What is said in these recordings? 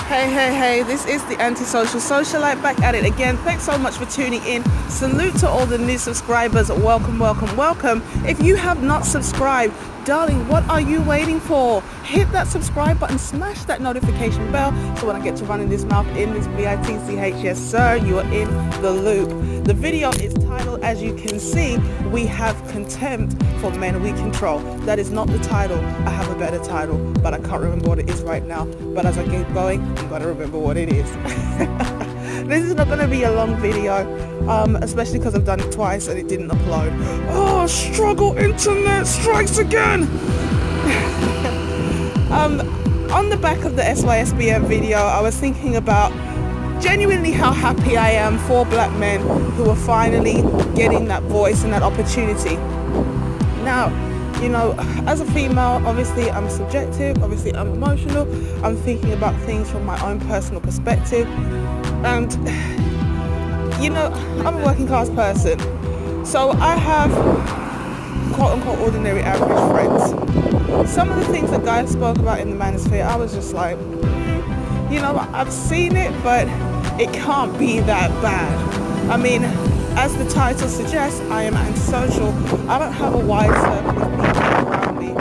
Hey, this is the antisocial socialite back at it again. Thanks so much for tuning in. Salute to all the new subscribers. Welcome. If you have not subscribed, darling, what are you waiting for? Hit that subscribe button, smash that notification bell, so when I get to running this mouth in this bitch, yes sir, you are in the loop. The video is titled, as you can see, We Have Contempt for Men We Control. That is not the title. I have a better title, but I can't remember what it is right now. But as I get going, I'm going to remember what it is. This is not going to be a long video, especially because I've done it twice and it didn't upload. Oh, struggle internet strikes again. On the back of the SYSBM video, I was thinking about genuinely how happy I am for black men who are finally getting that voice and that opportunity. Now, you know, as a female, obviously I'm subjective, obviously I'm emotional, I'm thinking about things from my own personal perspective, and you know, I'm a working class person, so I have quote-unquote ordinary average friends. Some of the things that guys spoke about in the manosphere, I was just like, you know, I've seen it, but it can't be that bad. I mean, as the title suggests, I am antisocial. I don't have a wide circle of people around me.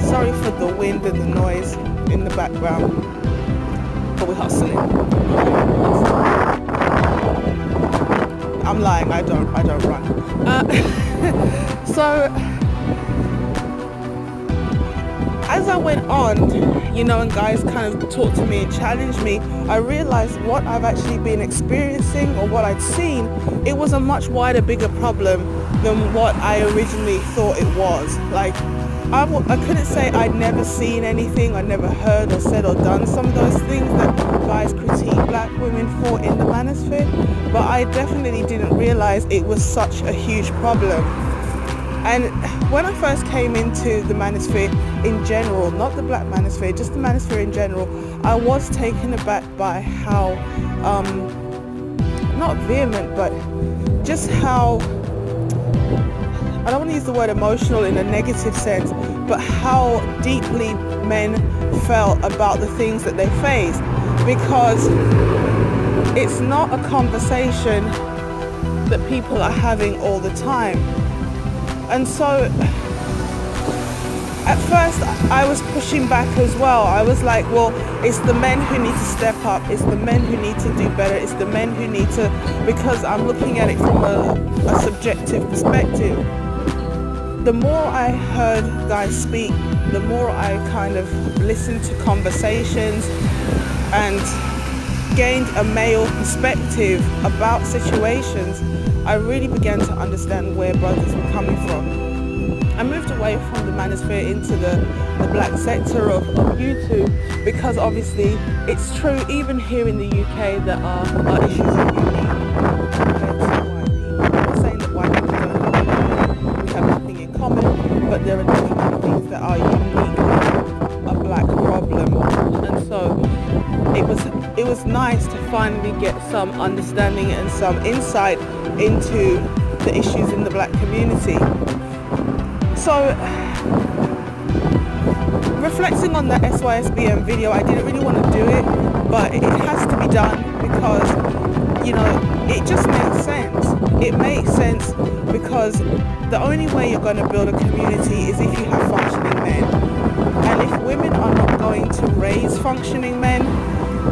Sorry for the wind and the noise in the background, but we're hustling. I'm lying, I don't run. So as I went on, you know, and guys kind of talked to me and challenged me, I realized what I've actually been experiencing or what I'd seen, it was a much wider, bigger problem than what I originally thought it was. Like, I couldn't say I'd never seen anything, I never heard or said or done some of those things that guys critique black women for in the manosphere, but I definitely didn't realize it was such a huge problem. And when I first came into the manosphere in general, not the black manosphere, just the manosphere in general, I was taken aback by how, not vehement, but just how, I don't want to use the word emotional in a negative sense, but how deeply men felt about the things that they faced. Because it's not a conversation that people are having all the time. And so at first I was pushing back as well. I was like, well, it's the men who need to step up, it's the men who need to do better, it's the men who need to, because I'm looking at it from a subjective perspective. The more I heard guys speak, the more I kind of listened to conversations and gained a male perspective about situations, I really began to understand where brothers were coming from. I moved away from the manosphere into the black sector of YouTube, because obviously it's true, even here in the UK, there are issues that are unique compared to white people. I'm not saying that white people we have nothing in common, but there are definitely things that are unique, a black problem. And so it was nice to finally get some understanding and some insight into the issues in the black community. So reflecting on the SYSBM video, I didn't really want to do it, but it has to be done because, you know, it just makes sense. It makes sense because the only way you're going to build a community is if you have functioning men. And if women are not going to raise functioning men,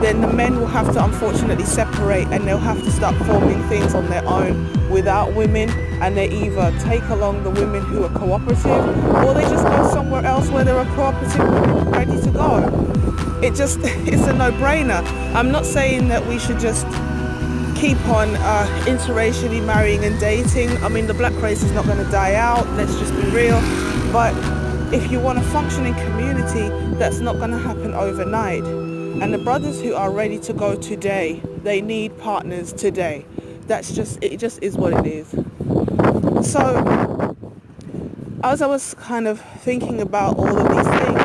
then the men will have to unfortunately separate, and they'll have to start forming things on their own without women, and they either take along the women who are cooperative, or they just go somewhere else where there are cooperative women ready to go. It's a no-brainer. I'm not saying that we should just keep on interracially marrying and dating. I mean, the black race is not going to die out, let's just be real, but if you want a functioning community, that's not going to happen overnight. And the brothers who are ready to go today, they need partners today. It just is what it is. So as I was kind of thinking about all of these things,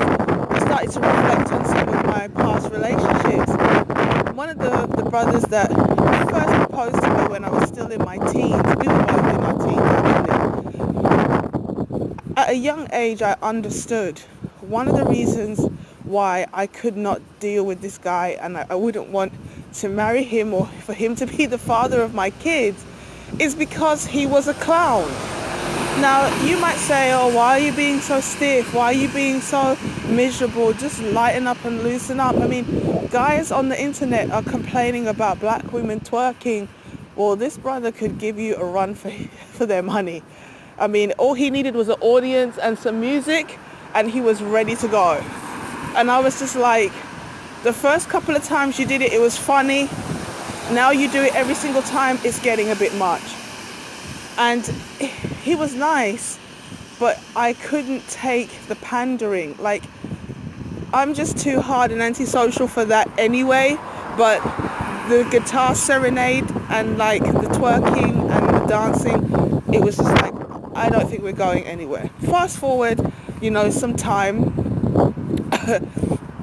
I started to reflect on some of my past relationships. One of the brothers that first proposed to me when I was still in my teens, we were both in our teens, at a young age I understood one of the reasons why I could not deal with this guy, and I wouldn't want to marry him or for him to be the father of my kids, is because he was a clown. Now, you might say, oh, why are you being so stiff? Why are you being so miserable? Just lighten up and loosen up. I mean, guys on the internet are complaining about black women twerking. Well, this brother could give you a run for their money. I mean, all he needed was an audience and some music, and he was ready to go. And I was just like, the first couple of times you did it, it was funny. Now you do it every single time, it's getting a bit much. And he was nice, but I couldn't take the pandering. Like, I'm just too hard and antisocial for that anyway. But the guitar serenade and like the twerking and the dancing, it was just like, I don't think we're going anywhere. Fast forward, some time,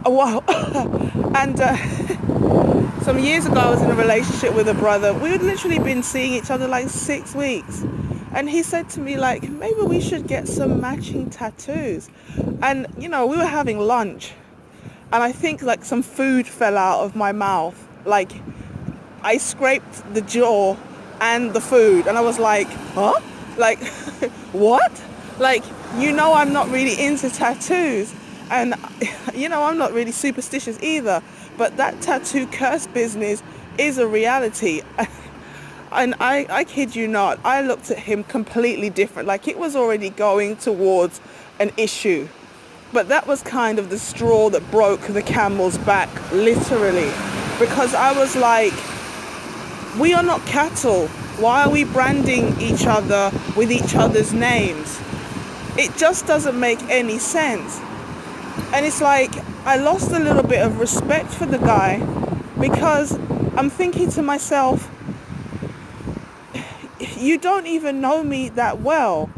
a while, and some years ago I was in a relationship with a brother. We had literally been seeing each other like 6 weeks. And he said to me, like, maybe we should get some matching tattoos. And, we were having lunch. And I think, like, some food fell out of my mouth. Like, I scraped the jaw and the food. And I was like, huh? Like, what? Like, I'm not really into tattoos. And, I'm not really superstitious either. But that tattoo curse business is a reality. And I kid you not, I looked at him completely different. Like, it was already going towards an issue. But that was kind of the straw that broke the camel's back, literally. Because I was like, we are not cattle. Why are we branding each other with each other's names? It just doesn't make any sense. And it's like, I lost a little bit of respect for the guy, because I'm thinking to myself, you don't even know me that well.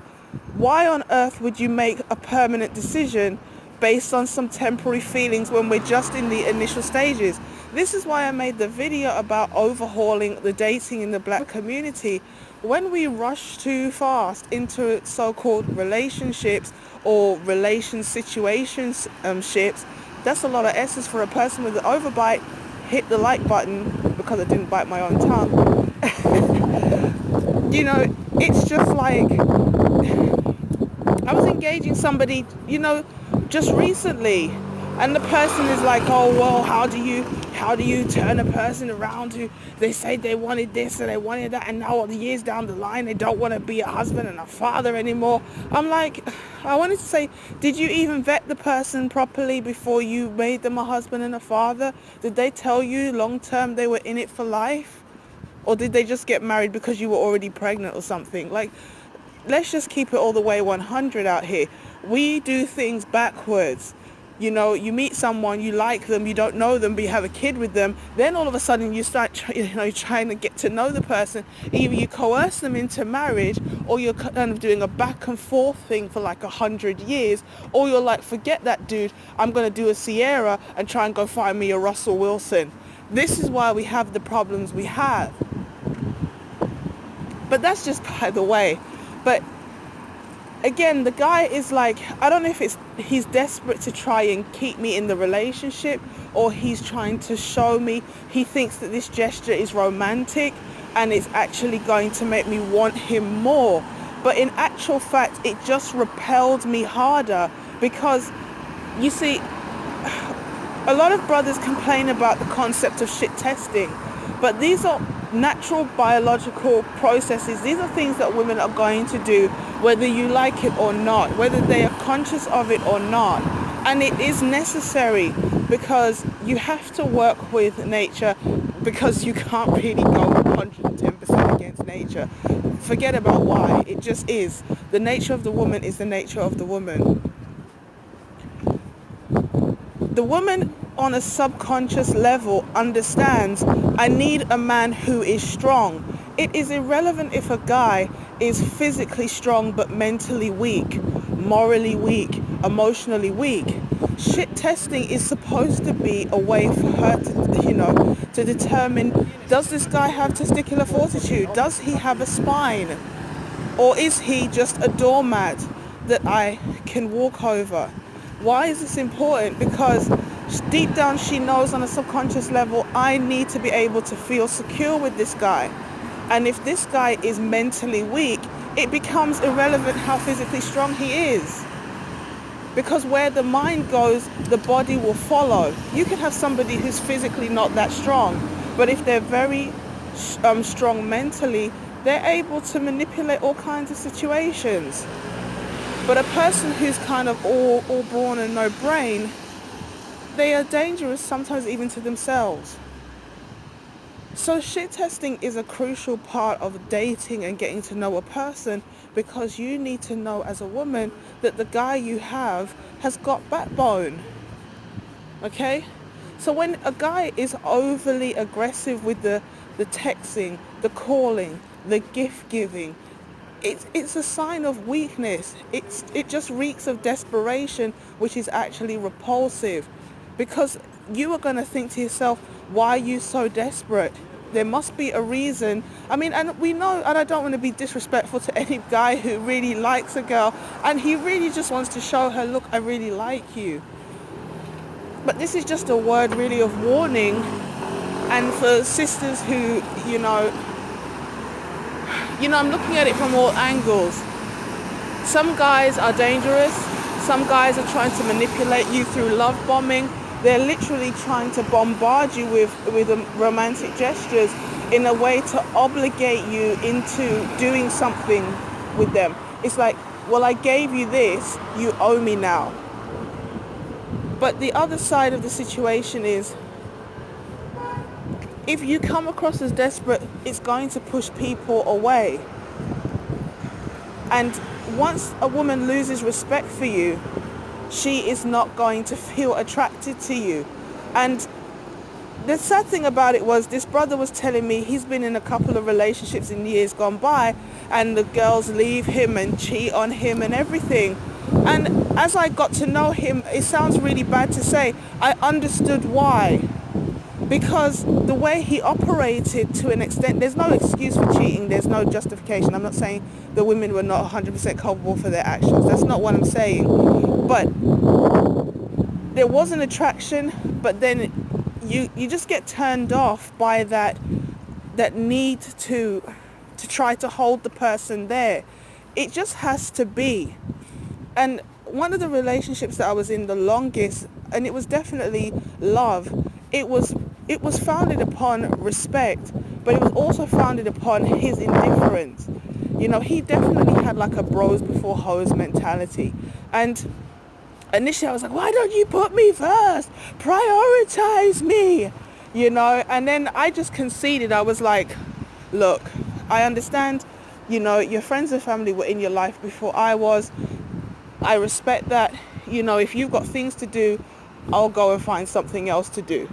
Why on earth would you make a permanent decision based on some temporary feelings when we're just in the initial stages? This is why I made the video about overhauling the dating in the black community. When we rush too fast into so-called relationships or situationships, that's a lot of S's for a person with an overbite. Hit the like button, because I didn't bite my own tongue. It's just like, I was engaging somebody, just recently, and the person is like, oh, well, how do you turn a person around who they say they wanted this and they wanted that, and now all the years down the line they don't want to be a husband and a father anymore? I'm like, I wanted to say, did you even vet the person properly before you made them a husband and a father? Did they tell you long term they were in it for life? Or did they just get married because you were already pregnant or something? Like, let's just keep it all the way 100 out here. We do things backwards. You meet someone, you like them, you don't know them, but you have a kid with them. Then all of a sudden you start, trying to get to know the person. Either you coerce them into marriage, or you're kind of doing a back and forth thing for like 100 years. Or you're like, forget that dude, I'm going to do a Sierra and try and go find me a Russell Wilson. This is why we have the problems we have. But that's just by the way. But again, the guy is like, I don't know if he's desperate to try and keep me in the relationship, or he's trying to show me he thinks that this gesture is romantic and it's actually going to make me want him more. But in actual fact, it just repelled me harder, because you see, a lot of brothers complain about the concept of shit testing, but these are natural biological processes. These are things that women are going to do whether you like it or not, whether they are conscious of it or not. And it is necessary, because you have to work with nature, because you can't really go 110% against nature. Forget about why. It just is. The nature of the woman is the nature of the woman. The woman on a subconscious level understands, I need a man who is strong. It is irrelevant if a guy is physically strong but mentally weak, morally weak, emotionally weak. Shit testing is supposed to be a way for her to determine, does this guy have testicular fortitude? Does he have a spine? Or is he just a doormat that I can walk over? Why is this important? Because Deep down, she knows on a subconscious level, I need to be able to feel secure with this guy. And if this guy is mentally weak, it becomes irrelevant how physically strong he is. Because where the mind goes, the body will follow. You can have somebody who's physically not that strong, but if they're very strong mentally, they're able to manipulate all kinds of situations. But a person who's kind of all brawn and no brain, they are dangerous sometimes even to themselves. So shit testing is a crucial part of dating and getting to know a person, because you need to know as a woman that the guy you have has got backbone. Okay? So when a guy is overly aggressive with the texting, the calling, the gift giving, it's a sign of weakness. It just reeks of desperation, which is actually repulsive, because you are going to think to yourself, why are you so desperate? There must be a reason. I mean, and we know, and I don't want to be disrespectful to any guy who really likes a girl and he really just wants to show her, look, I really like you. But this is just a word really of warning, and for sisters who, I'm looking at it from all angles. Some guys are dangerous. Some guys are trying to manipulate you through love bombing. They're literally trying to bombard you with romantic gestures in a way to obligate you into doing something with them. It's like, well, I gave you this, you owe me now. But the other side of the situation is, if you come across as desperate, it's going to push people away. And once a woman loses respect for you, she is not going to feel attracted to you. And the sad thing about it was, this brother was telling me he's been in a couple of relationships in years gone by, and the girls leave him and cheat on him and everything. And as I got to know him, it sounds really bad to say, I understood why. Because the way he operated, to an extent, there's no excuse for cheating, there's no justification. I'm not saying the women were not 100% culpable for their actions. That's not what I'm saying. But there was an attraction, but then you just get turned off by that need to try to hold the person there. It just has to be. And one of the relationships that I was in the longest, and it was definitely love, it was founded upon respect, but it was also founded upon his indifference. He definitely had like a bros before hoes mentality. And initially I was like, why don't you put me first? Prioritize me, And then I just conceded. I was like, look, I understand, your friends and family were in your life before I was. I respect that. If you've got things to do, I'll go and find something else to do.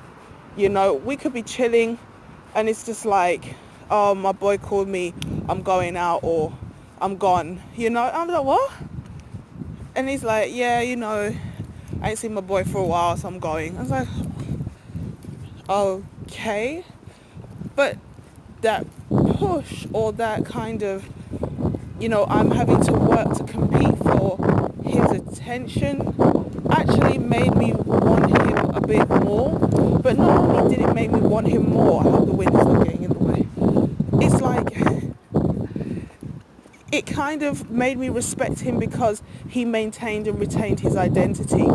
We could be chilling and it's just like, oh, my boy called me, I'm going out, or I'm gone. I'm like, what? And he's like, yeah, I ain't seen my boy for a while, so I'm going. I was like, okay. But that push, or that kind of, I'm having to work to compete for his attention, actually made me want him a bit more. But not only did it make me want him more, I hope the wind is not getting in the way. It's like, it kind of made me respect him because he maintained and retained his identity.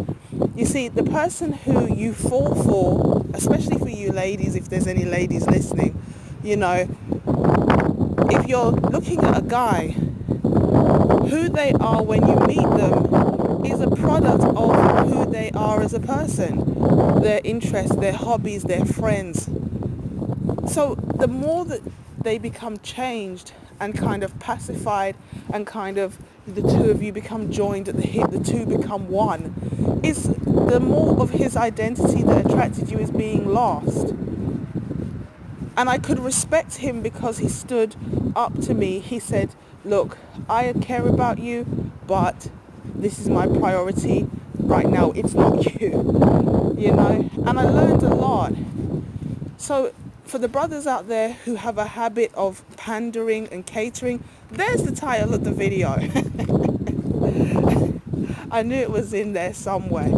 You see, the person who you fall for, especially for you ladies, if there's any ladies listening, if you're looking at a guy, who they are when you meet them is a product of who they are as a person, their interests, their hobbies, their friends. So the more that they become changed and kind of pacified, and kind of the two of you become joined at the hip, the two become one, is the more of his identity that attracted you is being lost. And I could respect him because he stood up to me. He said, look, I care about you, but this is my priority right now. It's not you, And I learned a lot. So for the brothers out there who have a habit of pandering and catering, there's the title of the video. I knew it was in there somewhere.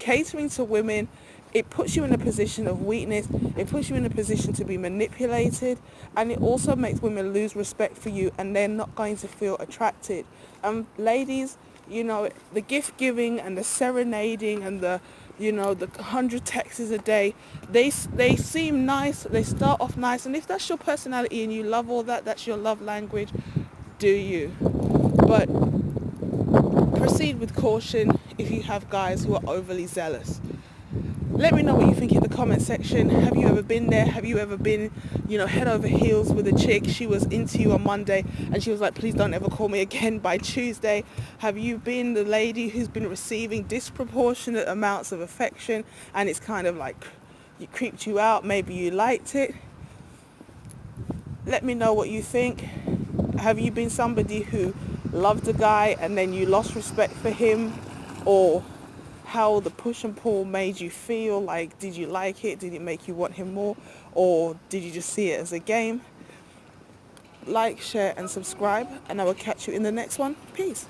catering to women, it puts you in a position of weakness, it puts you in a position to be manipulated, and it also makes women lose respect for you, and they're not going to feel attracted. Ladies, you know, the gift giving and the serenading and the 100 texts a day, they seem nice, they start off nice, and if that's your personality and you love all that, that's your love language, do you. But proceed with caution if you have guys who are overly zealous. Let me know what you think in the comment section. Have you ever been there? Have you ever been, head over heels with a chick? She was into you on Monday and she was like, please don't ever call me again by Tuesday. Have you been the lady who's been receiving disproportionate amounts of affection and it's kind of like it creeped you out? Maybe you liked it. Let me know what you think. Have you been somebody who loved a guy and then you lost respect for him? Or how the push and pull made you feel? Like, did you like it? Did it make you want him more? Or did you just see it as a game? Like, share and subscribe, and I will catch you in the next one. Peace.